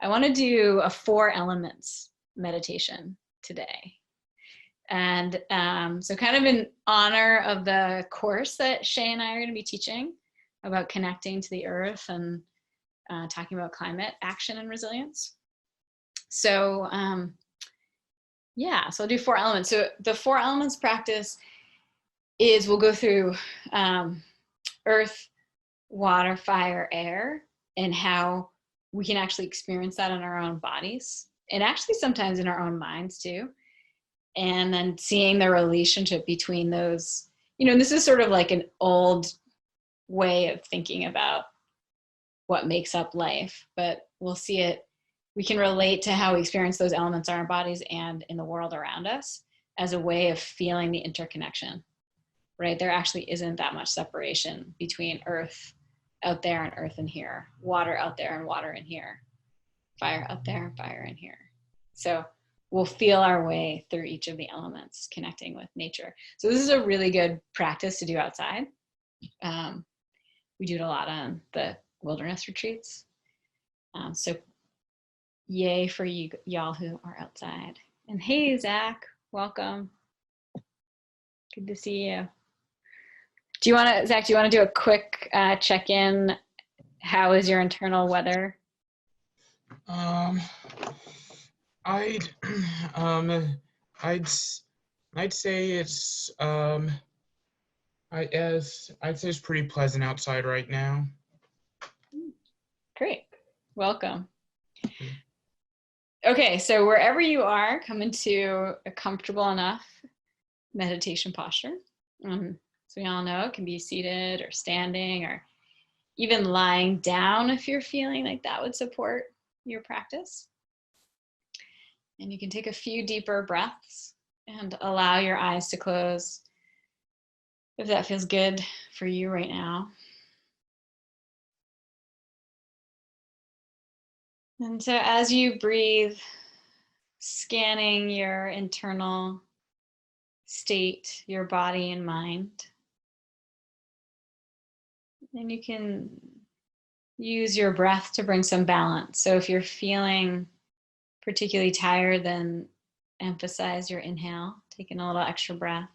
I want to do a 4 elements meditation today. And so kind of in honor of the course that Shea and I are going to be teaching about connecting to the earth and talking about climate action and resilience. So yeah, so I'll do 4 elements. So the 4 elements practice is we'll go through earth, water, fire, air, and how we can actually experience that in our own bodies and actually sometimes in our own minds too. And then seeing the relationship between those, and this is sort of like an old way of thinking about what makes up life, but we'll see it. We can relate to how we experience those elements in our bodies and in the world around us as a way of feeling the interconnection, right? There actually isn't that much separation between earth out there and earth in here, water out there and water in here, fire out there and fire in here. So we'll feel our way through each of the elements, connecting with nature. So this is a really good practice to do outside. We do it a lot on the wilderness retreats. So yay for y'all who are outside. And hey, Zach, welcome. Good to see you. Zach, do you want to do a quick check-in? How is your internal weather? I'd say it's I'd say it's pretty pleasant outside right now. Great, welcome. Okay, so wherever you are, come into a comfortable enough meditation posture. So we all know it can be seated or standing or even lying down if you're feeling like that would support your practice. And you can take a few deeper breaths and allow your eyes to close if that feels good for you right now. And so as you breathe, scanning your internal state, your body and mind, and you can use your breath to bring some balance. So if you're feeling particularly tired, then emphasize your inhale, taking a little extra breath.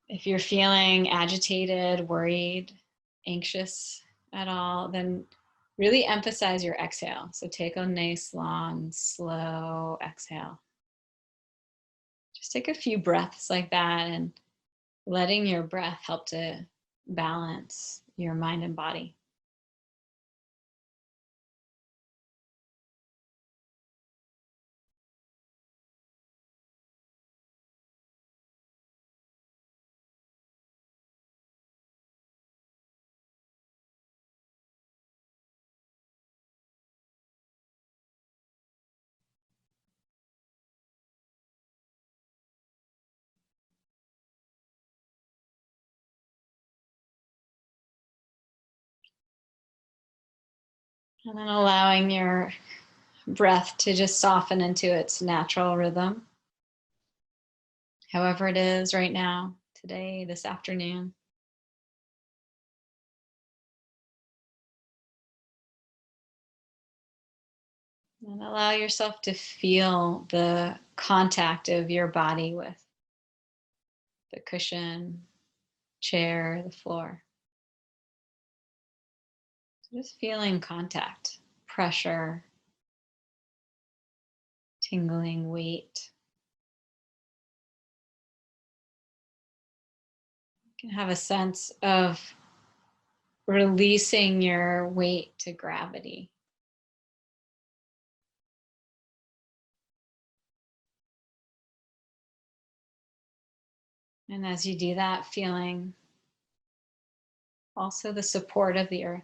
If you're feeling agitated, worried, anxious at all, then really emphasize your exhale. So take a nice, long, slow exhale. Just take a few breaths like that and letting your breath help to balance your mind and body. And then allowing your breath to just soften into its natural rhythm. However it is right now, today, this afternoon. And allow yourself to feel the contact of your body with the cushion, chair, the floor. So just feeling contact, pressure, tingling, weight. You can have a sense of releasing your weight to gravity. And as you do that, feeling also the support of the earth.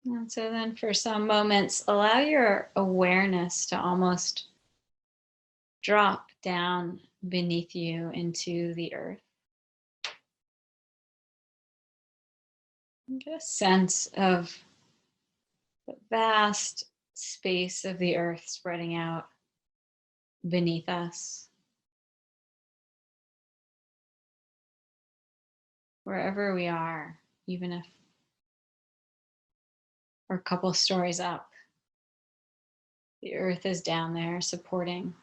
And so then for some moments, allow your awareness to almost drop down beneath you into the earth. And get a sense of the vast space of the earth spreading out beneath us, wherever we are, even if we're a couple stories up. The earth is down there supporting.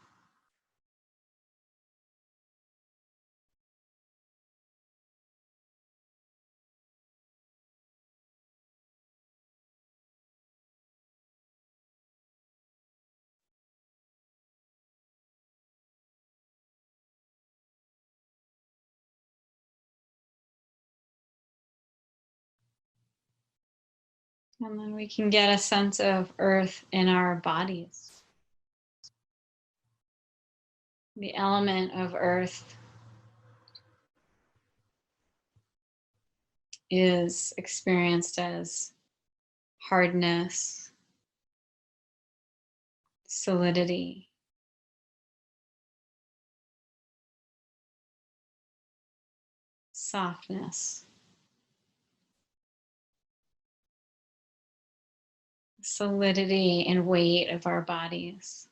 And then we can get a sense of earth in our bodies. The element of earth is experienced as hardness, solidity, softness, solidity and weight of our bodies.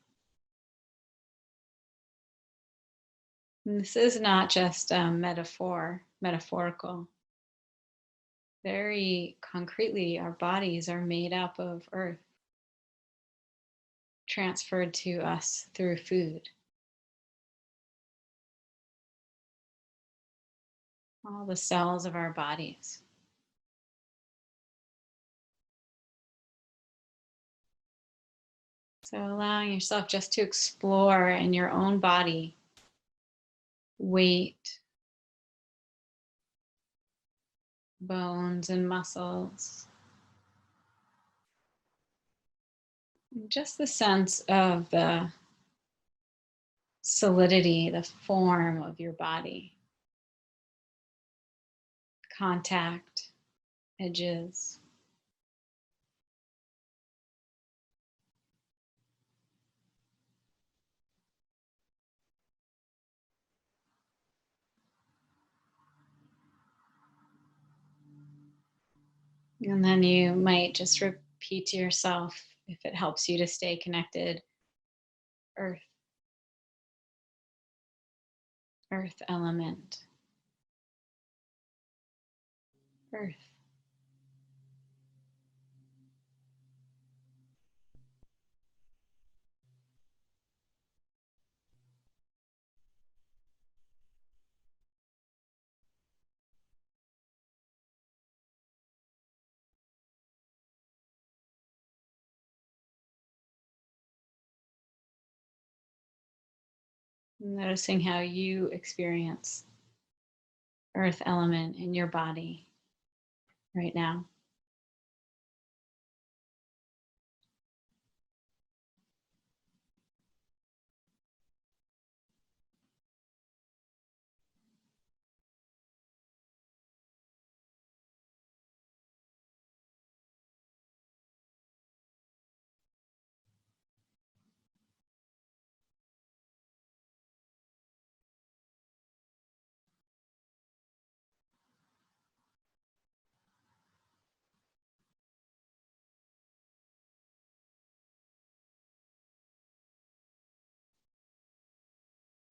And this is not just a metaphorical. Very concretely, our bodies are made up of earth, transferred to us through food. All the cells of our bodies. So allowing yourself just to explore in your own body, weight, bones and muscles. Just the sense of the solidity, the form of your body. Contact, edges. And then you might just repeat to yourself, if it helps you to stay connected, earth, earth element, earth. Noticing how you experience earth element in your body right now.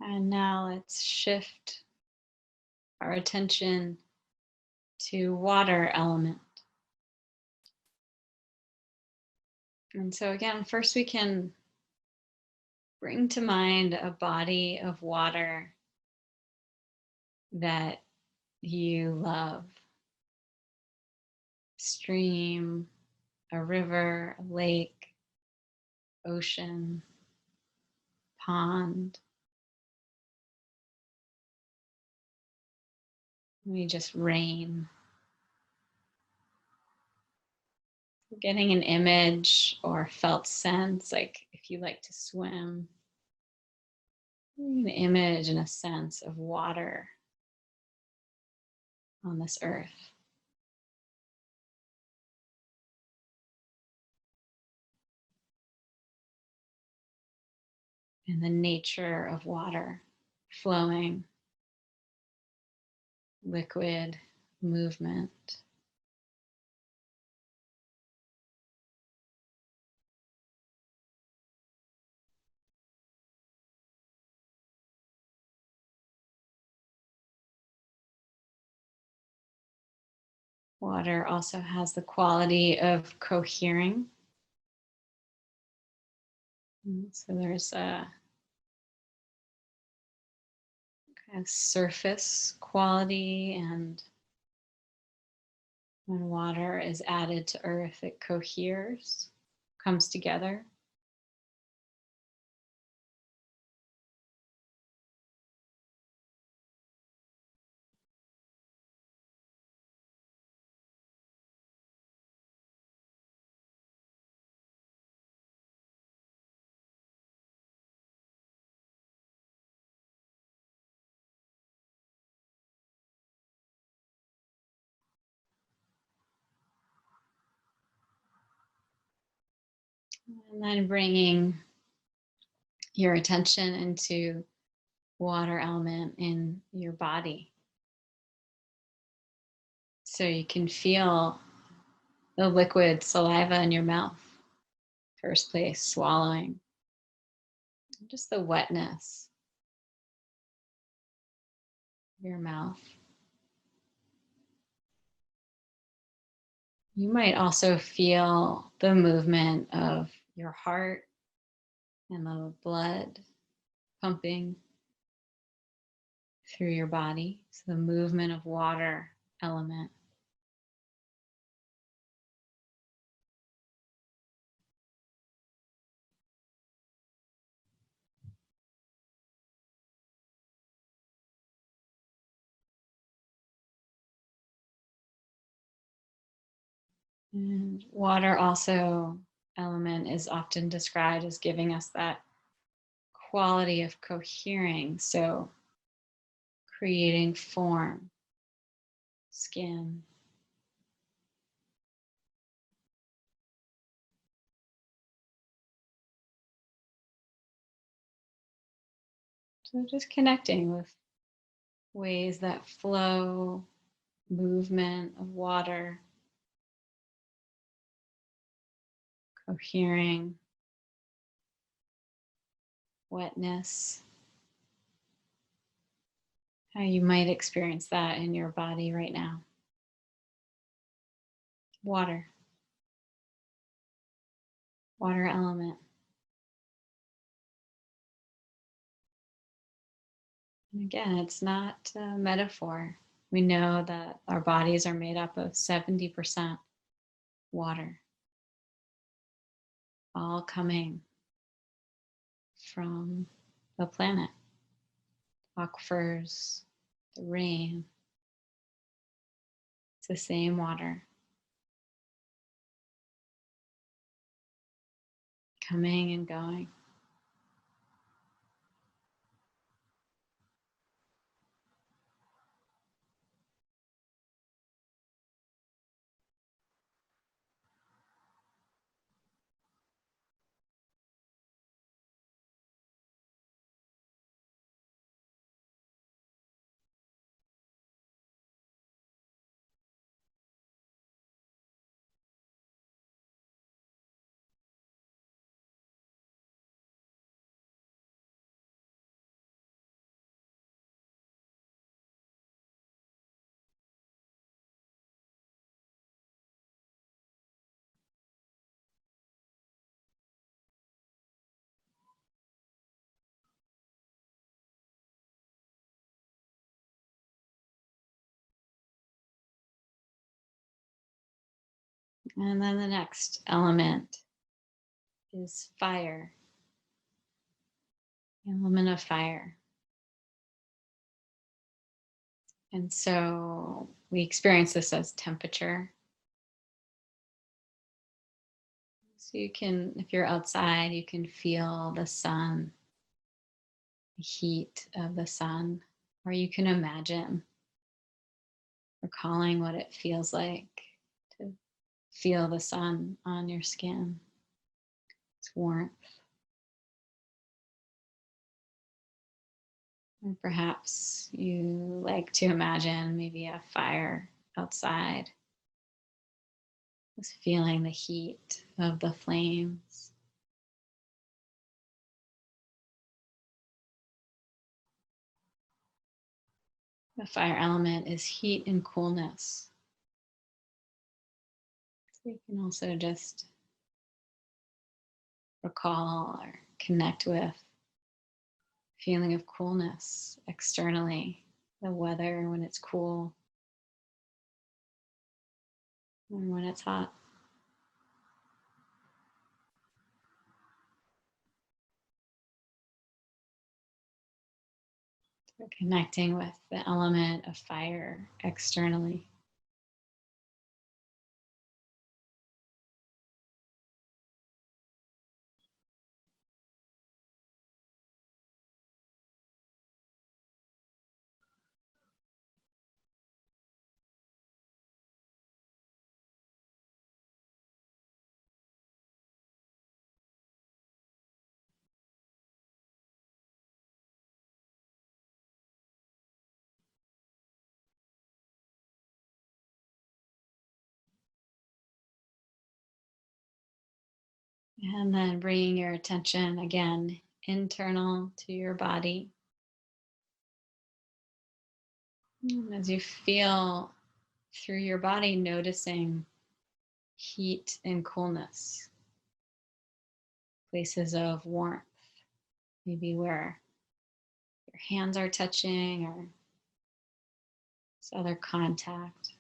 And now let's shift our attention to water element. And so again, first we can bring to mind a body of water that you love. Stream, a river, a lake, ocean, pond. Maybe just rain. Getting an image or felt sense, like if you like to swim, an image and a sense of water on this earth. And the nature of water flowing, liquid, movement. Water also has the quality of cohering. So there's a kind of surface quality, and when water is added to earth, it coheres, comes together. And then bringing your attention into water element in your body. So you can feel the liquid saliva in your mouth. First place, swallowing. Just the wetness of your mouth. You might also feel the movement of your heart and the blood pumping through your body. So the movement of water element. And water also element is often described as giving us that quality of cohering. So creating form, skin. So just connecting with ways that flow, movement of water, cohering, wetness, how you might experience that in your body right now. Water, water element. And again, it's not a metaphor. We know that our bodies are made up of 70% water, all coming from the planet, aquifers, the rain. It's the same water coming and going. And then the next element is fire, the element of fire. And so we experience this as temperature. So you can, if you're outside, you can feel the sun, the heat of the sun, or you can imagine recalling what it feels like to feel the sun on your skin, its warmth. Or perhaps you like to imagine maybe a fire outside, just feeling the heat of the flames. The fire element is heat and coolness. You can also just recall or connect with feeling of coolness externally, the weather when it's cool or when it's hot. So connecting with the element of fire externally. And then bringing your attention again internal to your body. And as you feel through your body, noticing heat and coolness, places of warmth, maybe where your hands are touching or some other contact,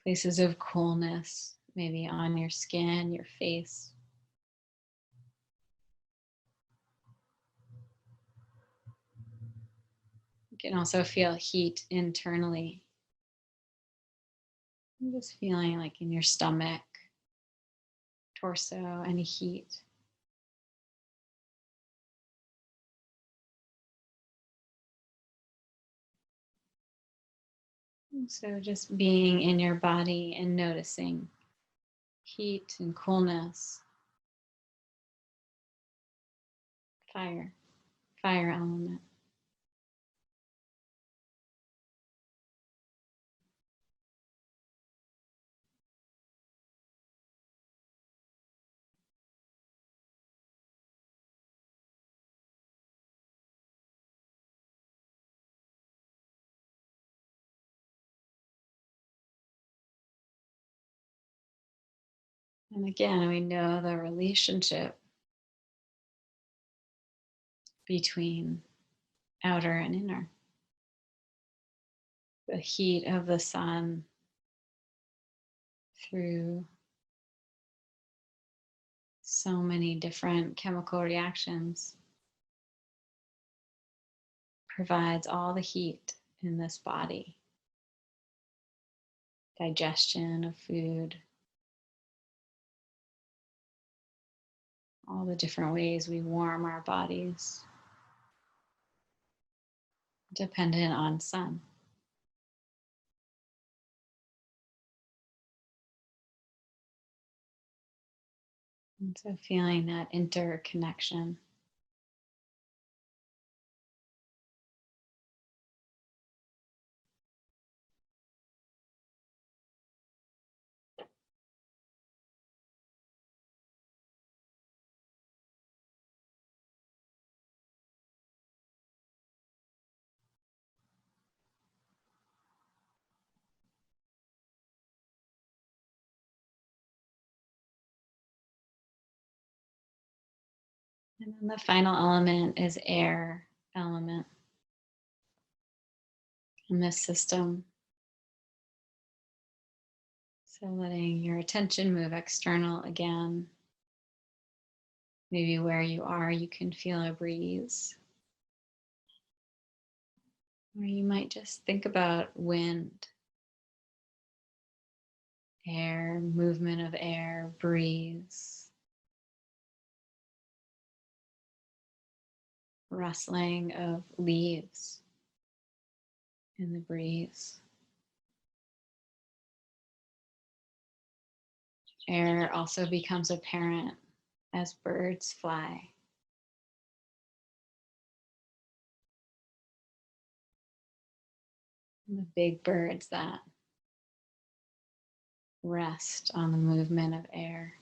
places of coolness, maybe on your skin, your face. You can also feel heat internally. Just feeling like in your stomach, torso, any heat. So just being in your body and noticing heat and coolness, fire element. And again, we know the relationship between outer and inner. The heat of the sun through so many different chemical reactions provides all the heat in this body. Digestion of food, all the different ways we warm our bodies, dependent on sun. And so feeling that interconnection. And then the final element is air element in this system. So letting your attention move external again. Maybe where you are, you can feel a breeze. Or you might just think about wind, air, movement of air, breeze, rustling of leaves in the breeze. Air also becomes apparent as birds fly. And the big birds that rest on the movement of air.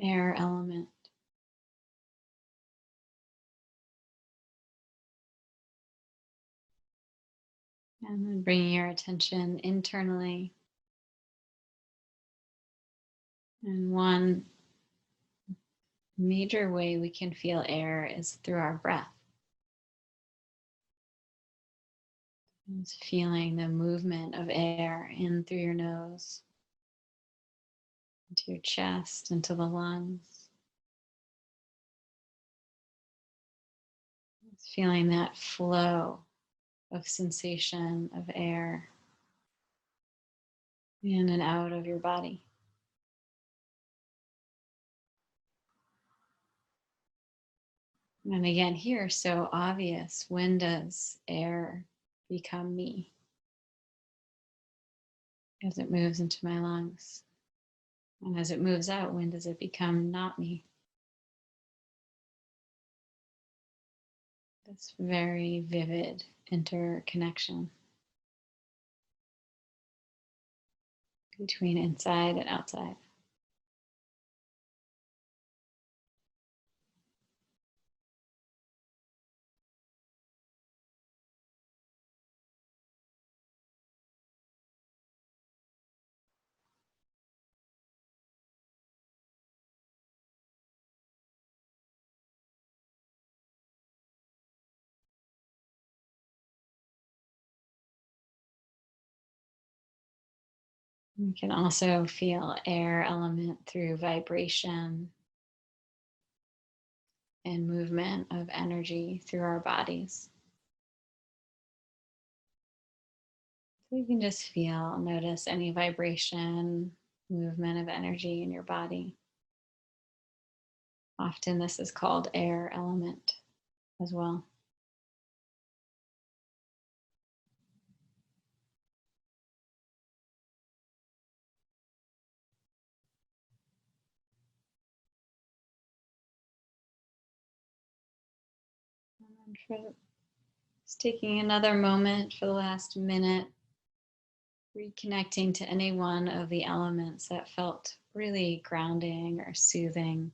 air element. And then bringing your attention internally. And one major way we can feel air is through our breath. It's feeling the movement of air in through your nose, into your chest, into the lungs. It's feeling that flow of sensation of air in and out of your body. And again, here, so obvious. When does air become me? As it moves into my lungs. And as it moves out, when does it become not me? This very vivid interconnection between inside and outside. We can also feel air element through vibration and movement of energy through our bodies. So you can just feel, notice any vibration, movement of energy in your body. Often this is called air element as well. And for just taking another moment for the last minute, reconnecting to any one of the elements that felt really grounding or soothing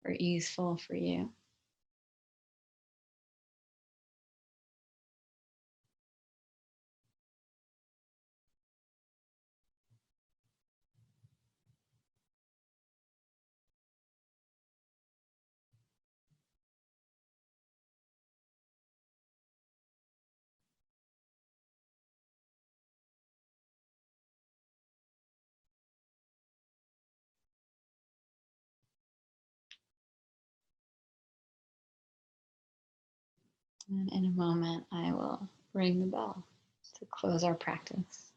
or easeful for you. And in a moment, I will ring the bell to close our practice.